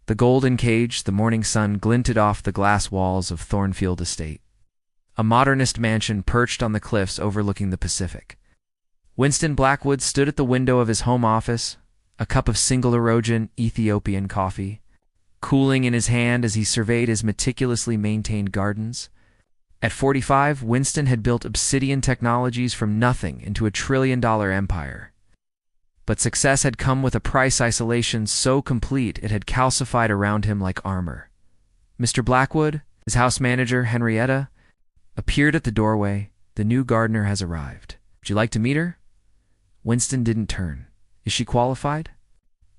The golden cage, the morning sun glinted off the glass walls of Thornfield Estate, a modernist mansion perched on the cliffs overlooking the Pacific. Winston Blackwood stood at the window of his home office, a cup of single-origin Ethiopian coffee, cooling in his hand as he surveyed his meticulously maintained gardens. At 45, Winston had built Obsidian Technologies from nothing into a trillion-dollar empire. But success had come with a price isolation so complete it had calcified around him like armor. Mr. Blackwood, his house manager, Henrietta, appeared at the doorway. The new gardener has arrived. Would you like to meet her? Winston didn't turn. Is she qualified?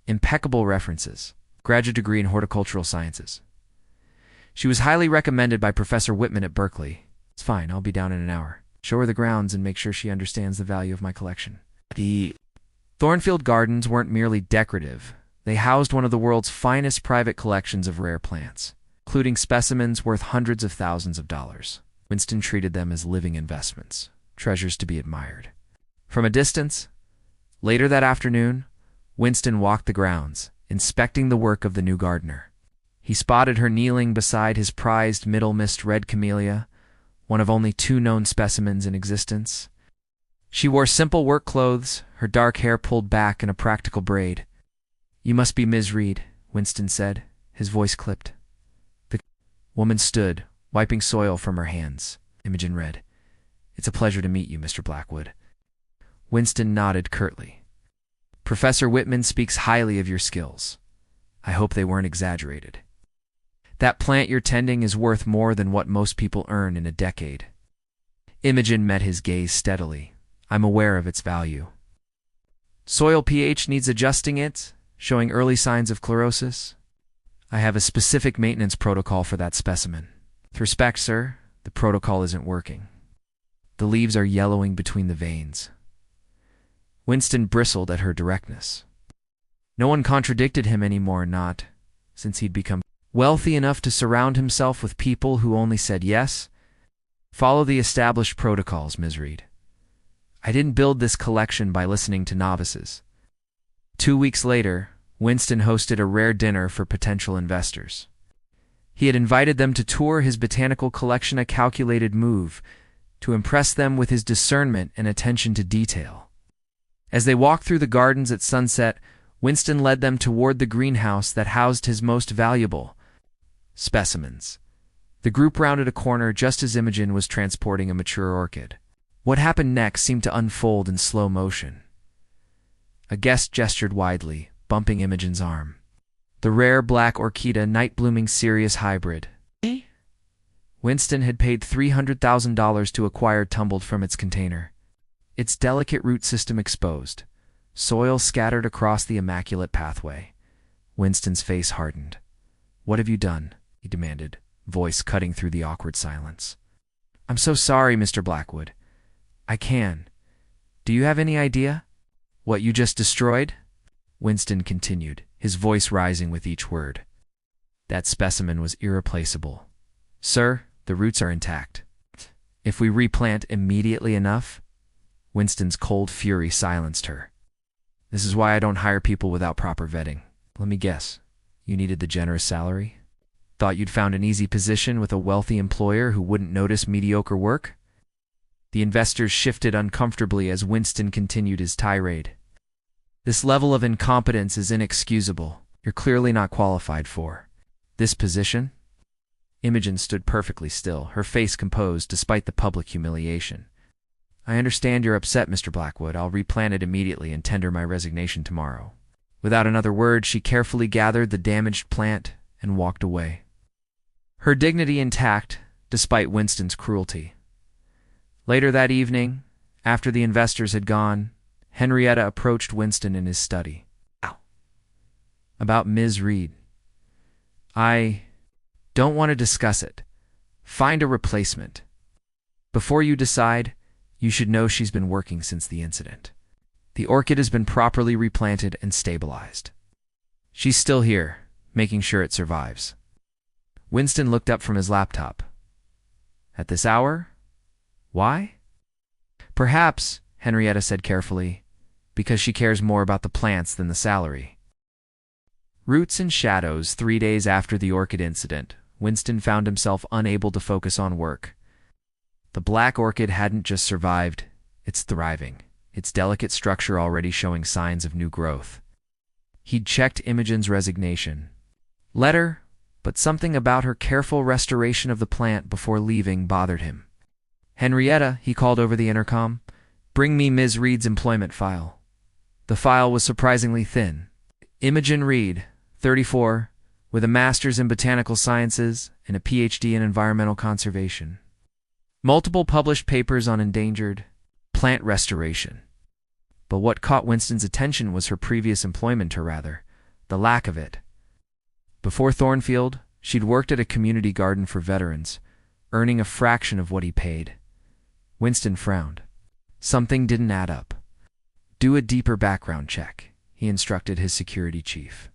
Impeccable references. Graduate degree in horticultural sciences. She was highly recommended by Professor Whitman at Berkeley. It's fine, I'll be down in an hour. Show her the grounds and make sure she understands the value of my collection. The Thornfield Gardens weren't merely decorative. They housed one of the world's finest private collections of rare plants, including specimens worth hundreds of thousands of dollars. Winston treated them as living investments, treasures to be admired. From a distance, later that afternoon, Winston walked the grounds, inspecting the work of the new gardener. He spotted her kneeling beside his prized Middle Mist red camellia, one of only 2 known specimens in existence. She wore simple work clothes, her dark hair pulled back in a practical braid. "You must be Ms. Reed," Winston said, his voice clipped. The woman stood, wiping soil from her hands. Imogen read, "It's a pleasure to meet you, Mr. Blackwood." Winston nodded curtly. "Professor Whitman speaks highly of your skills. I hope they weren't exaggerated. That plant you're tending is worth more than what most people earn in a decade." Imogen met his gaze steadily. "I'm aware of its value. Soil pH needs adjusting it, showing early signs of chlorosis. I have a specific maintenance protocol for that specimen. With respect, sir, the protocol isn't working. The leaves are yellowing between the veins." Winston bristled at her directness. No one contradicted him anymore, not since he'd become wealthy enough to surround himself with people who only said yes. "Follow the established protocols, Ms. Reed. I didn't build this collection by listening to novices." 2 weeks later, Winston hosted a rare dinner for potential investors. He had invited them to tour his botanical collection, a calculated move to impress them with his discernment and attention to detail. As they walked through the gardens at sunset, Winston led them toward the greenhouse that housed his most valuable specimens. The group rounded a corner just as Imogen was transporting a mature orchid. What happened next seemed to unfold in slow motion. A guest gestured widely, bumping Imogen's arm. The rare black orchida night-blooming Sirius hybrid. Winston had paid $300,000 to acquire tumbled from its container. Its delicate root system exposed, soil scattered across the immaculate pathway. Winston's face hardened. "What have you done?" he demanded, voice cutting through the awkward silence. "I'm so sorry, Mr. Blackwood. I can. Do you have any idea what you just destroyed?" Winston continued, his voice rising with each word. "That specimen was irreplaceable. Sir, the roots are intact. If we replant immediately enough..." Winston's cold fury silenced her. "This is why I don't hire people without proper vetting. Let me guess, you needed the generous salary? Thought you'd found an easy position with a wealthy employer who wouldn't notice mediocre work?" The investors shifted uncomfortably as Winston continued his tirade. "This level of incompetence is inexcusable. You're clearly not qualified for this position." Imogen stood perfectly still, her face composed despite the public humiliation. "I understand you're upset, Mr. Blackwood. I'll replant it immediately and tender my resignation tomorrow." Without another word, she carefully gathered the damaged plant and walked away, her dignity intact despite Winston's cruelty. Later that evening, after the investors had gone, Henrietta approached Winston in his study. "About Ms. Reed. I don't want to discuss it. Find a replacement. Before you decide, you should know she's been working since the incident. The orchid has been properly replanted and stabilized. She's still here, making sure it survives." Winston looked up from his laptop. "At this hour? Why?" "Perhaps," Henrietta said carefully, "because she cares more about the plants than the salary." Roots and shadows. 3 days after the orchid incident, Winston found himself unable to focus on work. The black orchid hadn't just survived, it's thriving, its delicate structure already showing signs of new growth. He'd checked Imogen's resignation letter, but something about her careful restoration of the plant before leaving bothered him. "Henrietta," he called over the intercom, "bring me Ms. Reed's employment file." The file was surprisingly thin. Imogen Reed, 34, with a master's in botanical sciences and a PhD in environmental conservation. Multiple published papers on endangered plant restoration. But what caught Winston's attention was her previous employment, or rather, the lack of it. Before Thornfield, she'd worked at a community garden for veterans, earning a fraction of what he paid. Winston frowned. Something didn't add up. "Do a deeper background check," he instructed his security chief.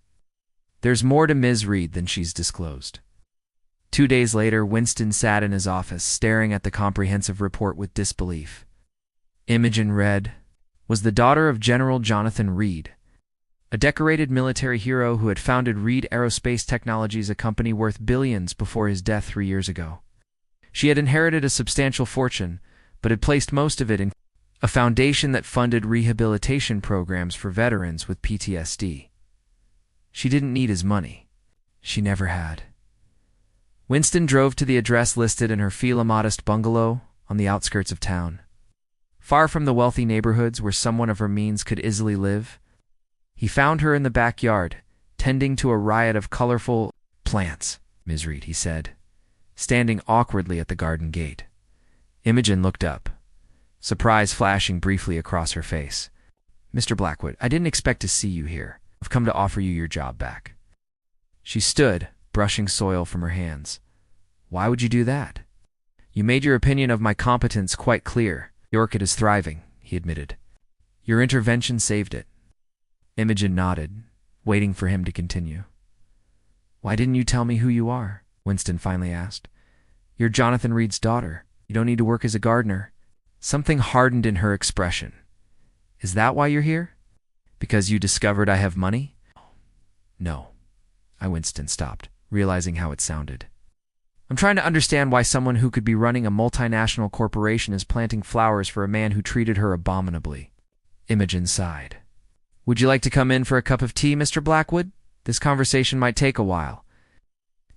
"There's more to Ms. Reed than she's disclosed." 2 days later, Winston sat in his office, staring at the comprehensive report with disbelief. Imogen Reed was the daughter of General Jonathan Reed, a decorated military hero who had founded Reed Aerospace Technologies, a company worth billions, before his death 3 years ago. She had inherited a substantial fortune, but had placed most of it in a foundation that funded rehabilitation programs for veterans with PTSD. She didn't need his money. She never had. Winston drove to the address listed in her Fila modest bungalow on the outskirts of town. Far from the wealthy neighborhoods where someone of her means could easily live, he found her in the backyard, tending to a riot of colorful plants. "Ms. Reed," he said, standing awkwardly at the garden gate. Imogen looked up, surprise flashing briefly across her face. "Mr. Blackwood, I didn't expect to see you here. I've come to offer you your job back." She stood, brushing soil from her hands. "Why would you do that?" "You made your opinion of my competence quite clear. The orchid is thriving," he admitted. "Your intervention saved it." Imogen nodded, waiting for him to continue. "Why didn't you tell me who you are?" Winston finally asked. "You're Jonathan Reed's daughter. You don't need to work as a gardener." Something hardened in her expression. "Is that why you're here? Because you discovered I have money?" "No." Winston stopped, realizing how it sounded. "I'm trying to understand why someone who could be running a multinational corporation is planting flowers for a man who treated her abominably." Imogen sighed. "Would you like to come in for a cup of tea, Mr. Blackwood? This conversation might take a while."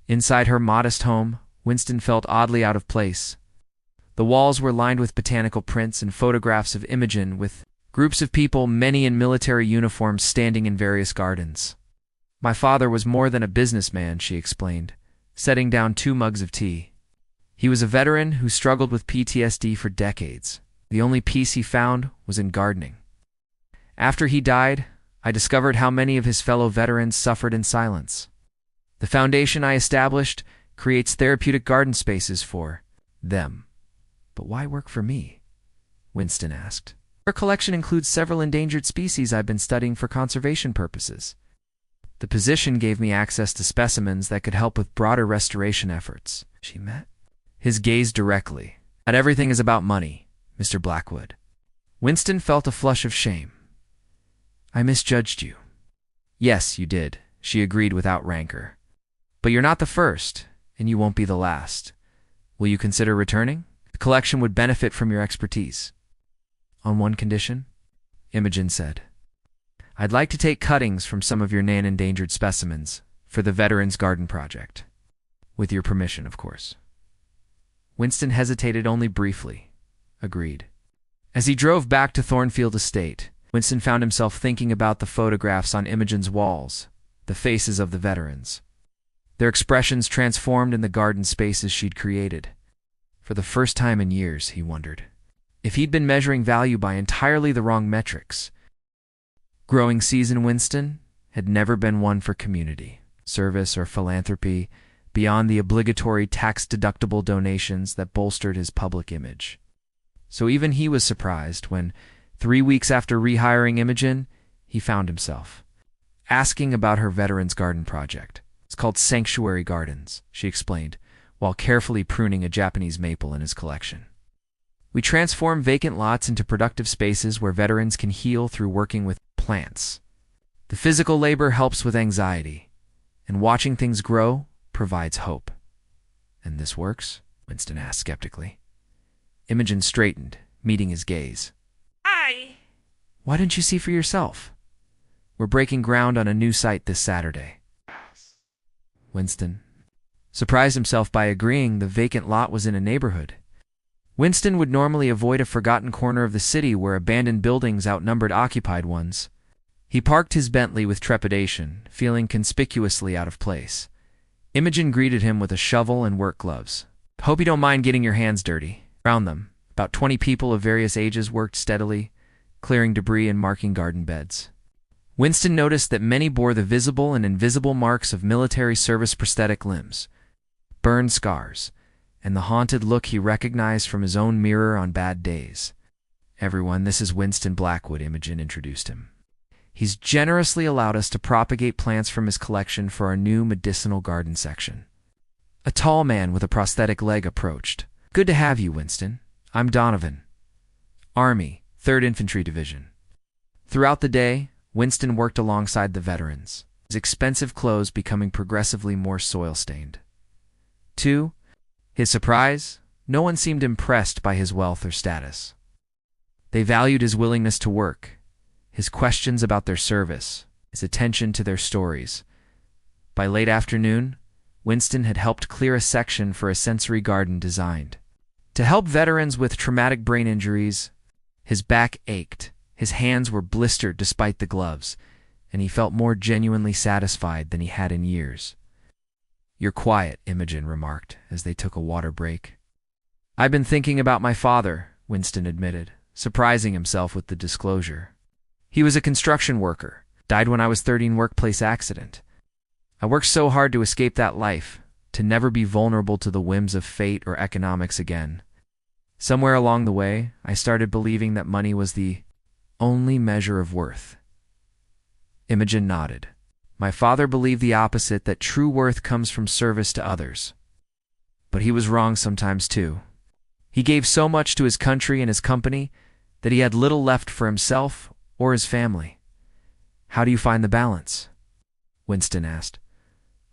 Inside her modest home, Winston felt oddly out of place. The walls were lined with botanical prints and photographs of Imogen, with groups of people, many in military uniforms, standing in various gardens. "My father was more than a businessman," she explained, setting down 2 mugs of tea. "He was a veteran who struggled with PTSD for decades. The only peace he found was in gardening. After he died, I discovered how many of his fellow veterans suffered in silence. The foundation I established creates therapeutic garden spaces for them." "But why work for me?" Winston asked. "Our collection includes several endangered species I've been studying for conservation purposes. The position gave me access to specimens that could help with broader restoration efforts." She met his gaze directly. "Not everything is about money, Mr. Blackwood." Winston felt a flush of shame. "I misjudged you." "Yes, you did," she agreed without rancor. "But you're not the first, and you won't be the last. Will you consider returning? The collection would benefit from your expertise." "On one condition," Imogen said. "I'd like to take cuttings from some of your nan-endangered specimens for the Veterans Garden Project. With your permission, of course." Winston hesitated only briefly. Agreed. As he drove back to Thornfield Estate, Winston found himself thinking about the photographs on Imogen's walls, the faces of the veterans. Their expressions transformed in the garden spaces she'd created. For the first time in years, he wondered if he'd been measuring value by entirely the wrong metrics. Growing season Winston had never been one for community service or philanthropy beyond the obligatory tax-deductible donations that bolstered his public image. So even he was surprised when, 3 weeks after rehiring Imogen, he found himself asking about her Veterans Garden Project. "It's called Sanctuary Gardens," she explained, while carefully pruning a Japanese maple in his collection. "We transform vacant lots into productive spaces where veterans can heal through working with plants. The physical labor helps with anxiety, and watching things grow provides hope. And this works? Winston asked skeptically. Imogen straightened, meeting his gaze. Why didn't you see for yourself? We're breaking ground on a new site this Saturday. Winston surprised himself by agreeing the vacant lot was in a neighborhood. Winston would normally avoid a forgotten corner of the city where abandoned buildings outnumbered occupied ones. He parked his Bentley with trepidation, feeling conspicuously out of place. Imogen greeted him with a shovel and work gloves. Hope you don't mind getting your hands dirty. Around them, about 20 people of various ages worked steadily, clearing debris and marking garden beds. Winston noticed that many bore the visible and invisible marks of military service prosthetic limbs, burn scars, and the haunted look he recognized from his own mirror on bad days. Everyone, this is Winston Blackwood, Imogen introduced him. He's generously allowed us to propagate plants from his collection for our new medicinal garden section. A tall man with a prosthetic leg approached. Good to have you, Winston. I'm Donovan. Army, 3rd Infantry Division. Throughout the day, Winston worked alongside the veterans, his expensive clothes becoming progressively more soil-stained. To his surprise, no one seemed impressed by his wealth or status. They valued his willingness to work, his questions about their service, his attention to their stories. By late afternoon, Winston had helped clear a section for a sensory garden designed to help veterans with traumatic brain injuries. His back ached, his hands were blistered despite the gloves, and he felt more genuinely satisfied than he had in years. You're quiet, Imogen remarked as they took a water break. I've been thinking about my father, Winston admitted, surprising himself with the disclosure. He was a construction worker, died when I was 30 in workplace accident. I worked so hard to escape that life, to never be vulnerable to the whims of fate or economics again. Somewhere along the way, I started believing that money was the only measure of worth. Imogen nodded. My father believed the opposite, that true worth comes from service to others. But he was wrong sometimes too. He gave so much to his country and his company that he had little left for himself or his family. How do you find the balance? Winston asked.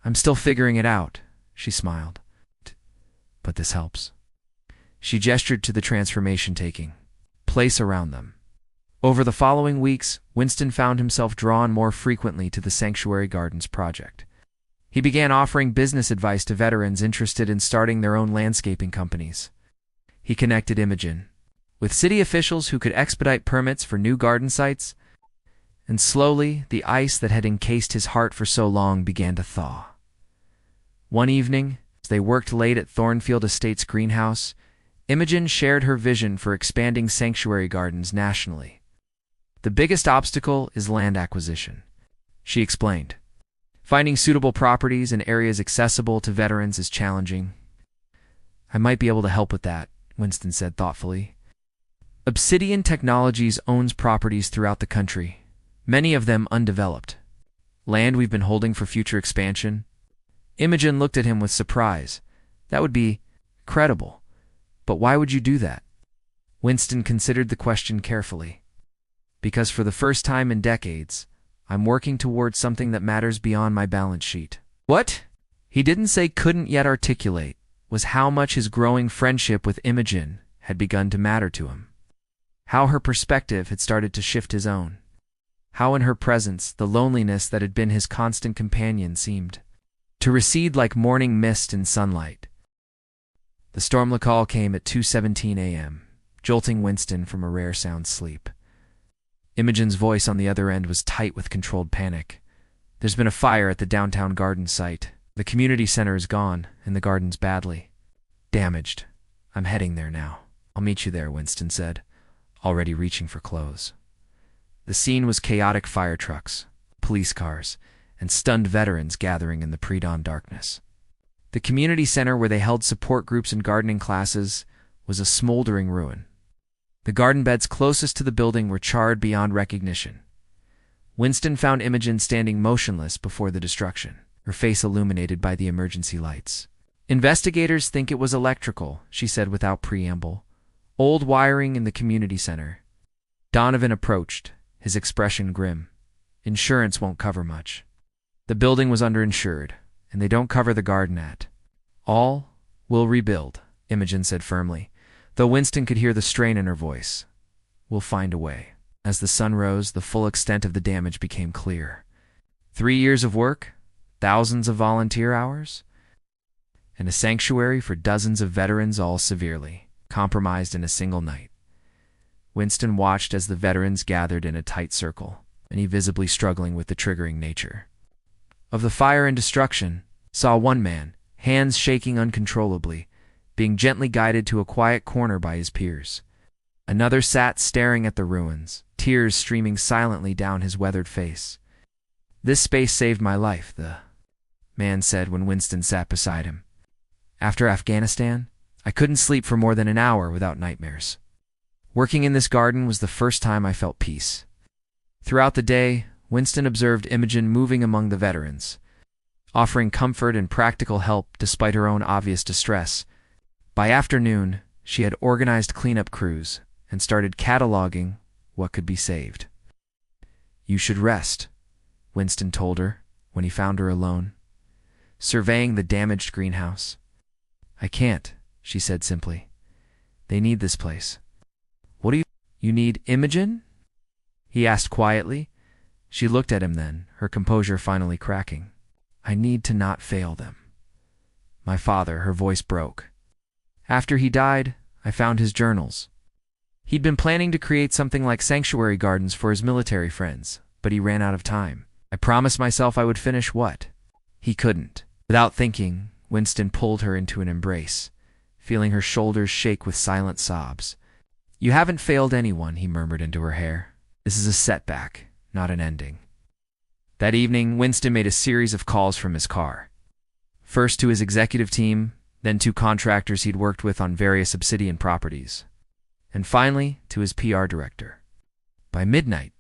I'm still figuring it out, she smiled. But this helps. She gestured to the transformation-taking place around them. Over the following weeks, Winston found himself drawn more frequently to the Sanctuary Gardens project. He began offering business advice to veterans interested in starting their own landscaping companies. He connected Imogen with city officials who could expedite permits for new garden sites, and slowly the ice that had encased his heart for so long began to thaw. One evening, as they worked late at Thornfield Estates' greenhouse, Imogen shared her vision for expanding sanctuary gardens nationally. The biggest obstacle is land acquisition, she explained. Finding suitable properties and areas accessible to veterans is challenging. I might be able to help with that, Winston said thoughtfully. Obsidian Technologies owns properties throughout the country, many of them undeveloped. Land we've been holding for future expansion. Imogen looked at him with surprise. That would be credible. But why would you do that? Winston considered the question carefully. Because for the first time in decades, I'm working towards something that matters beyond my balance sheet. What? He didn't say couldn't yet articulate was how much his growing friendship with Imogen had begun to matter to him. How her perspective had started to shift his own. How in her presence the loneliness that had been his constant companion seemed to recede like morning mist in sunlight. The storm call came at 2:17 a.m., jolting Winston from a rare sound sleep. Imogen's voice on the other end was tight with controlled panic. There's been a fire at the downtown garden site. The community center is gone, and the garden's badly damaged. I'm heading there now. I'll meet you there, Winston said, already reaching for clothes. The scene was chaotic: fire trucks, police cars, and stunned veterans gathering in the pre-dawn darkness. The community center where they held support groups and gardening classes was a smoldering ruin. The garden beds closest to the building were charred beyond recognition. Winston found Imogen standing motionless before the destruction, her face illuminated by the emergency lights. Investigators think it was electrical, she said without preamble. Old wiring in the community center. Donovan approached, his expression grim. Insurance won't cover much. The building was underinsured, and they don't cover the garden at all. We'll rebuild, Imogen said firmly, though Winston could hear the strain in her voice. We'll find a way. As the sun rose, the full extent of the damage became clear. 3 years of work, thousands of volunteer hours, and a sanctuary for dozens of veterans, all severely compromised in a single night. Winston watched as the veterans gathered in a tight circle, many visibly struggling with the triggering nature of the fire and destruction. Saw one man, hands shaking uncontrollably, being gently guided to a quiet corner by his peers. Another sat staring at the ruins, tears streaming silently down his weathered face. "This space saved my life," the man said when Winston sat beside him. "After Afghanistan, I couldn't sleep for more than an hour without nightmares. Working in this garden was the first time I felt peace." Throughout the day, Winston observed Imogen moving among the veterans, offering comfort and practical help despite her own obvious distress. By afternoon, she had organized cleanup crews and started cataloging what could be saved. "You should rest," Winston told her when he found her alone, surveying the damaged greenhouse. "I can't," she said simply. "They need this place." "What do you need, Imogen?" he asked quietly. She looked at him then, her composure finally cracking. "I need to not fail them. My father," her voice broke. "After he died, I found his journals. He'd been planning to create something like sanctuary gardens for his military friends, but he ran out of time. I promised myself I would finish what he couldn't." Without thinking, Winston pulled her into an embrace, feeling her shoulders shake with silent sobs. "You haven't failed anyone," he murmured into her hair. "This is a setback, not an ending." That evening, Winston made a series of calls from his car. First to his executive team, then to contractors he'd worked with on various Obsidian properties, and finally to his PR director. By midnight,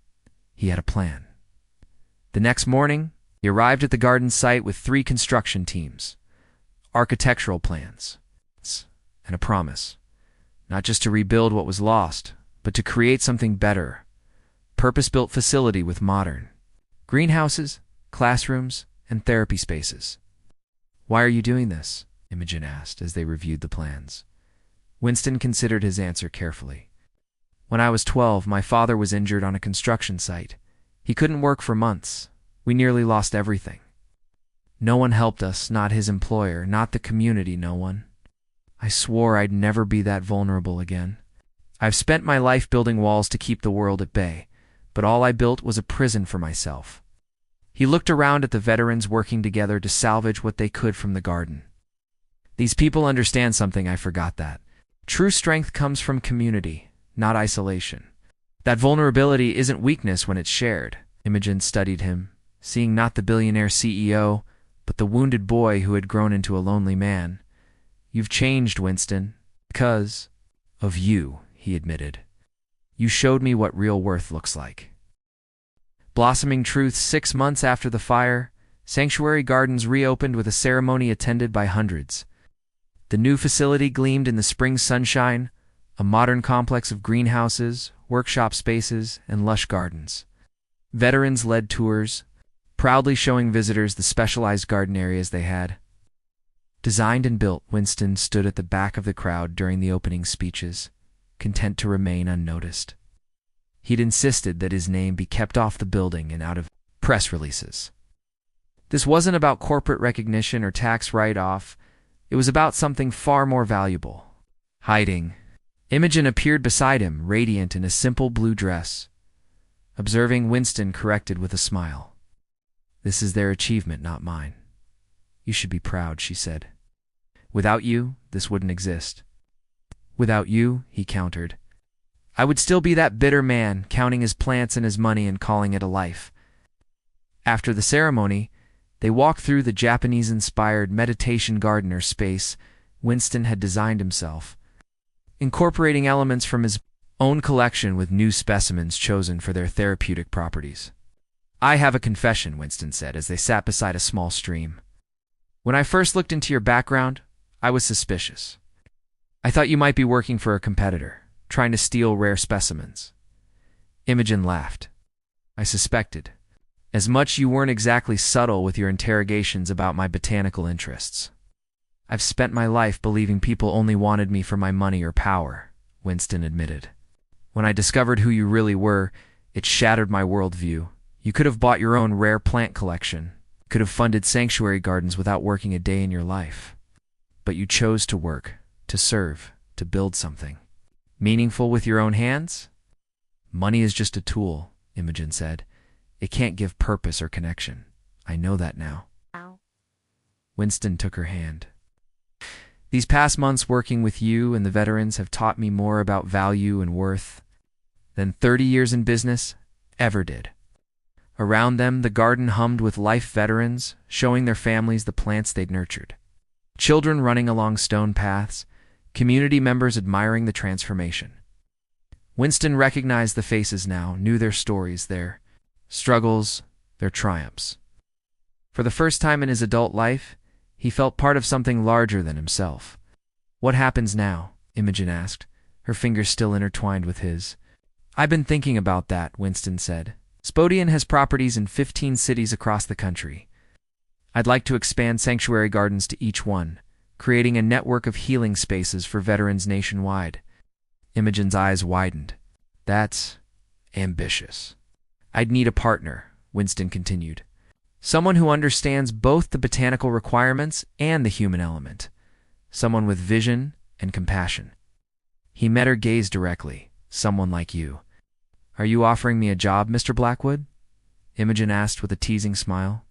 he had a plan. The next morning, he arrived at the garden site with 3 construction teams, architectural plans, and a promise, not just to rebuild what was lost, but to create something better. Purpose-built facility with modern greenhouses, classrooms, and therapy spaces. "Why are you doing this?" Imogen asked as they reviewed the plans. Winston considered his answer carefully. "When I was 12, my father was injured on a construction site. He couldn't work for months. We nearly lost everything. No one helped us, not his employer, not the community, no one. I swore I'd never be that vulnerable again. I've spent my life building walls to keep the world at bay, but all I built was a prison for myself." He looked around at the veterans working together to salvage what they could from the garden. "These people understand something, I forgot that. True strength comes from community, not isolation. That vulnerability isn't weakness when it's shared." Imogen studied him, seeing not the billionaire CEO, but the wounded boy who had grown into a lonely man. "You've changed, Winston." "Because of you," he admitted. "You showed me what real worth looks like." Blossoming Truth 6 months after the fire, Sanctuary Gardens reopened with a ceremony attended by hundreds. The new facility gleamed in the spring sunshine, a modern complex of greenhouses, workshop spaces, and lush gardens. Veterans led tours, proudly showing visitors the specialized garden areas they had. Designed and built, Winston stood at the back of the crowd during the opening speeches, content to remain unnoticed. He'd insisted that his name be kept off the building and out of press releases. This wasn't about corporate recognition or tax write-off. It was about something far more valuable. Hiding. Imogen appeared beside him, radiant in a simple blue dress. Observing Winston, corrected with a smile. "This is their achievement, not mine. You should be proud," she said. "Without you, this wouldn't exist." "Without you," he countered, "I would still be that bitter man, counting his plants and his money and calling it a life." After the ceremony, they walked through the Japanese-inspired meditation gardener space Winston had designed himself, incorporating elements from his own collection with new specimens chosen for their therapeutic properties. "I have a confession," Winston said as they sat beside a small stream. "When I first looked into your background, I was suspicious. I thought you might be working for a competitor, trying to steal rare specimens." Imogen laughed. "I suspected, As much you weren't exactly subtle with your interrogations about my botanical interests. I've spent my life believing people only wanted me for my money or power, Winston admitted. When I discovered who you really were, it shattered my worldview. You could have bought your own rare plant collection, could have funded sanctuary gardens without working a day in your life. But you chose to work, to serve, to build something. Meaningful with your own hands? Money is just a tool, Imogen said. It can't give purpose or connection. I know that now. Ow. Winston took her hand. These past months working with you and the veterans have taught me more about value and worth than 30 years in business ever did. Around them, the garden hummed with life veterans, showing their families the plants they'd nurtured. Children running along stone paths, community members admiring the transformation. Winston recognized the faces now, knew their stories, their struggles, their triumphs. For the first time in his adult life, he felt part of something larger than himself. What happens now? Imogen asked, her fingers still intertwined with his. I've been thinking about that, Winston said. Spodian has properties in 15 cities across the country. I'd like to expand sanctuary gardens to each one, creating a network of healing spaces for veterans nationwide. Imogen's eyes widened. That's ambitious. I'd need a partner, Winston continued. Someone who understands both the botanical requirements and the human element. Someone with vision and compassion. He met her gaze directly. Someone like you. Are you offering me a job, Mr. Blackwood? Imogen asked with a teasing smile.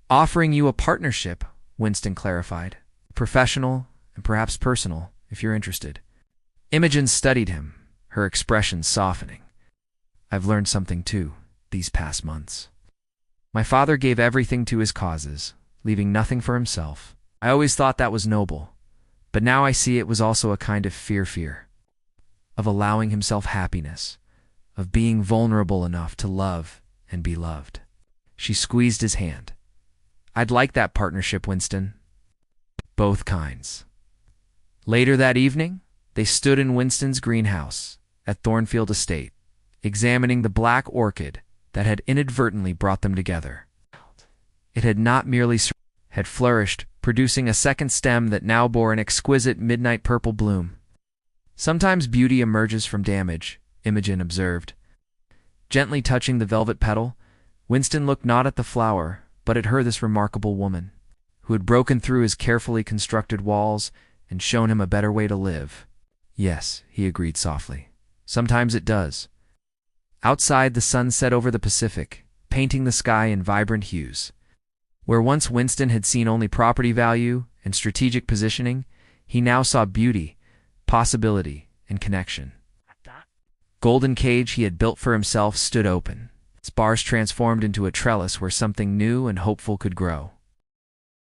Offering you a partnership, Winston clarified. Professional and perhaps personal, if you're interested. Imogen studied him, her expression softening. I've learned something too, these past months. My father gave everything to his causes, leaving nothing for himself. I always thought that was noble, but now I see it was also a kind of fear of allowing himself happiness, of being vulnerable enough to love and be loved. She squeezed his hand. I'd like that partnership, Winston. Both kinds. Later that evening, they stood in Winston's greenhouse at Thornfield Estate, examining the black orchid that had inadvertently brought them together. It had not merely had flourished, producing a second stem that now bore an exquisite midnight purple bloom. Sometimes beauty emerges from damage, Imogen observed. Gently touching the velvet petal, Winston looked not at the flower, but at her, this remarkable woman, who had broken through his carefully constructed walls and shown him a better way to live. Yes, he agreed softly. Sometimes it does. Outside, the sun set over the Pacific, painting the sky in vibrant hues. Where once Winston had seen only property value and strategic positioning, he now saw beauty, possibility, and connection. Golden cage he had built for himself stood open, its bars transformed into a trellis where something new and hopeful could grow.